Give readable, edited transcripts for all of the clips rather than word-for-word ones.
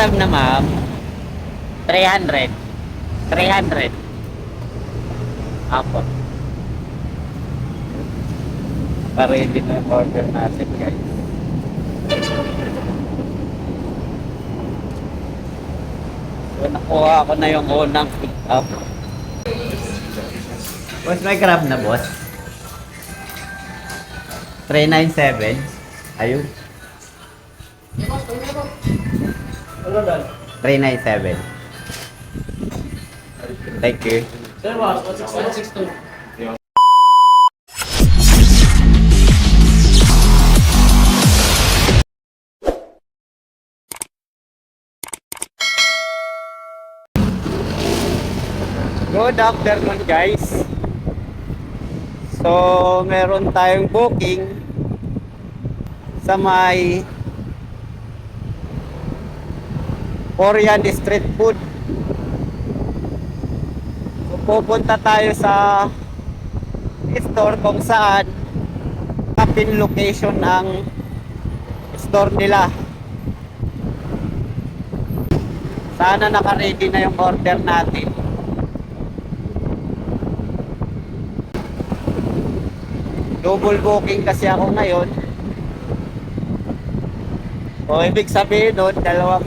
grab na ma'am? 300. 300. Apo. Pa-ready na yung order natin guys. So nakuha ko na yung unang pick up. Boss, may grab na boss? 397. Ayun. 397. Thank you. Sir, boss, 16162. Good afternoon guys. So meron tayong booking sa may Korean street food. So pupunta tayo sa store kung saan pin location ang store nila. Sana naka-ready na yung order natin. Double booking kasi ako ngayon. So ibig sabihin nun, dalawang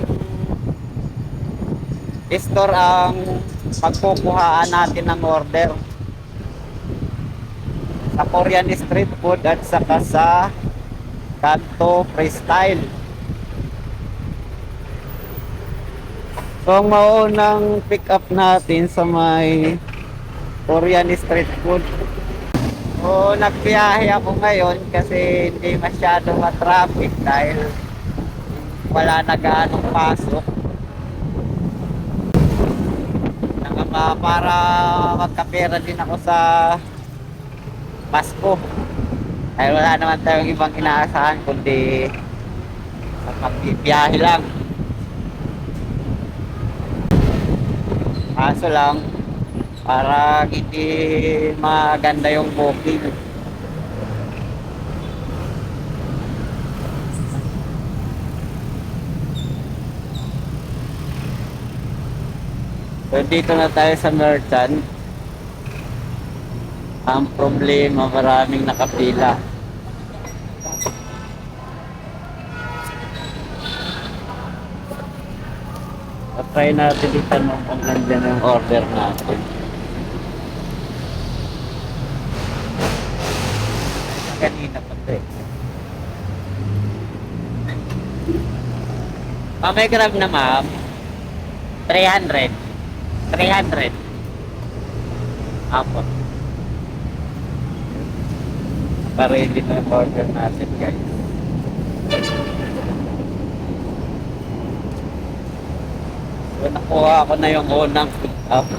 store ang pagkukuhaan natin ng order. Sa Korean street food at saka sa Kanto Freestyle. So ang maunang pick up natin sa may Korean street food. So nagbiyahe ako ngayon kasi hindi masyado ma-traffic dahil wala na gaanong pasok. Para magkapera din ako sa Pasko. Dahil wala naman tayong ibang inaasahan kundi sa pagbibiyahe lang. Kaso lang, para hindi maganda yung booking. So dito na tayo sa merchant. Ang problema, maraming nakapila. Try natin itanong kung nandiyan yung order natin. Kanina pa ito eh. May grab na ma'am. 300. 300. Apo. Pa-ready na yung order natin guys. So nakuha ko na yung unang pick up.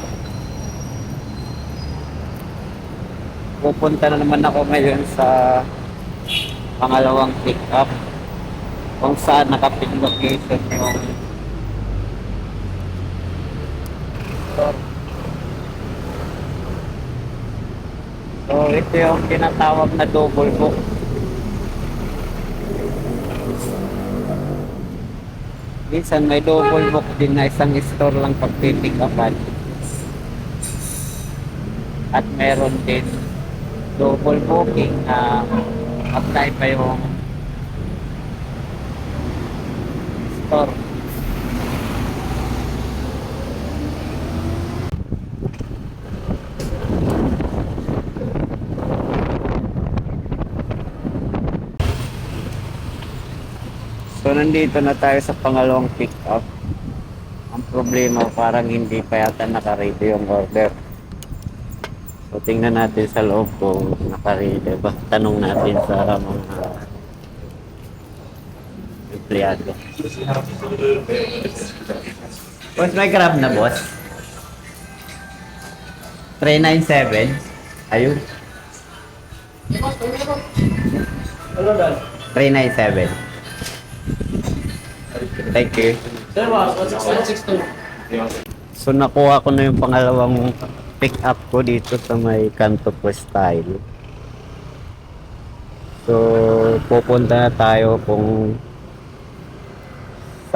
Pupunta na naman ako ngayon sa pangalawang pick up kung saan nakapin location yung store. So ito yung tinatawag na double book. Minsan may double book din na isang store lang pag-pick upan. At meron din double booking na apply pa yung store. So nandito na tayo sa pangalawang pick up. Ang problema parang hindi pa yata naka-ready yung order. So tingnan natin sa loob kung naka-ready ba. Tanong natin sa mga empleyado. Boss, may grab na boss? 397. Ayun. 397. Thank you. Sir, boss, 16162. So nakuha ko na yung pangalawang pick up ko dito sa may Kanto Freestyle. So pupunta na tayo kung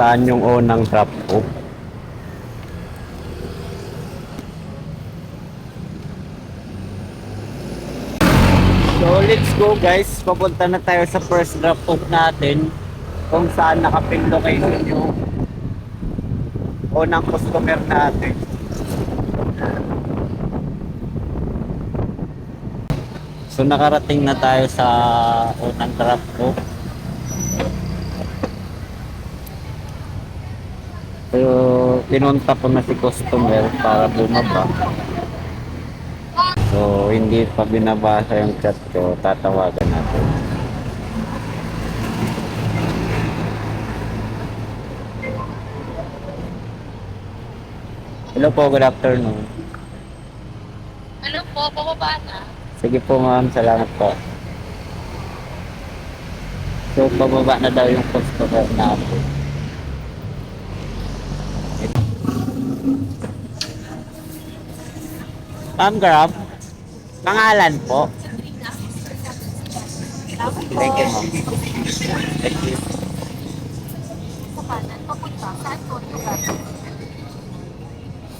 saan yung unang drop off. So let's go guys, papunta na tayo sa first drop off natin kung saan nakapin location yung unang customer natin. So nakarating na tayo sa unang drop off. So pinunta ko na si customer para bumaba. So hindi pa binabasa yung chat ko, tatawagan natin. Hello po, good afternoon. Ano po, pababa na. Sige po ma'am, salamat po. So pababa na daw yung customer natin. Ma'am Grab, pangalan po. Thank you ma'am. Thank you. Sa kanan, papunta. Saan po lugar?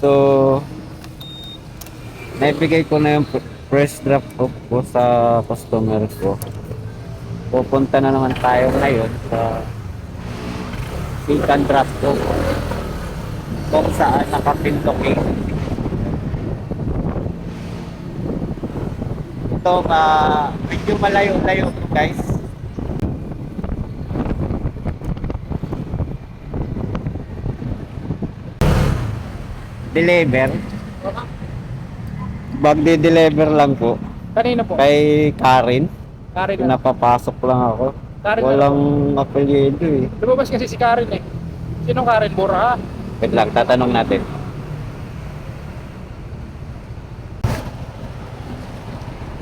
So, naibigay ko na yung first drop off ko sa customer ko. Pupunta na naman tayo ngayon sa second drop off kung saan nakapin location. Ito, medyo malayo-layo to guys. Deliver. Bagde-deliver lang po. Kanino po? Kay Karen. Karen na. Napapasok lang ako. Karen Walang apelyido eh. Lumabas kasi si Karen eh. Sinong Karen? Bora? Wait lang, tatanong natin.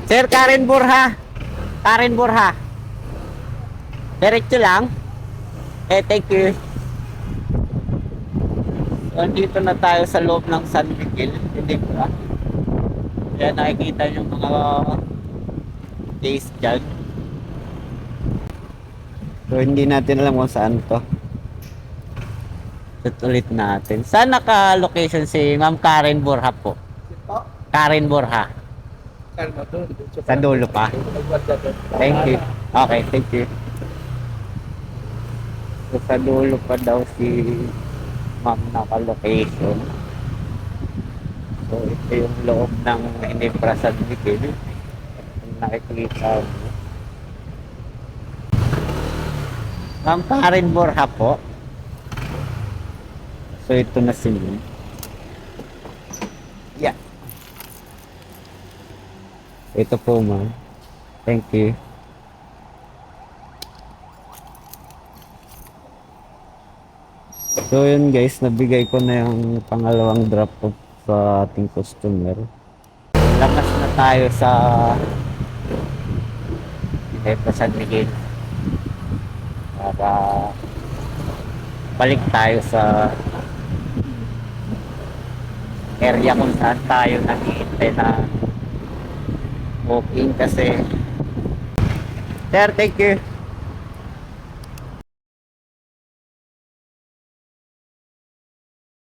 Sir, Karen Borja. Karen Borja. Diretso lang. Thank you. So, andito na tayo sa loob ng San Miguel. Hindi ba? Kaya nakikita yung mga days dyan. So, hindi natin alam kung saan to. Set ulit natin. Saan naka-location si Ma'am Karen Borja po? Karen Borja. Sa dulo pa. Thank you. Okay, thank you. So, sa dulo pa daw si Ma'am naka-location. So, ito yung loob ng Ginebra San Miguel. Kung nakikita mo. Ma'am Karen Borja po. So, ito na si Ma'am. Yeah. Ito po ma'am. Thank you. So yun guys, nabigay ko na yung pangalawang drop off sa ating customer. Lakas na tayo sa San Miguel para balik tayo sa area kung saan tayo naghihintay na booking kasi. Sir, thank you.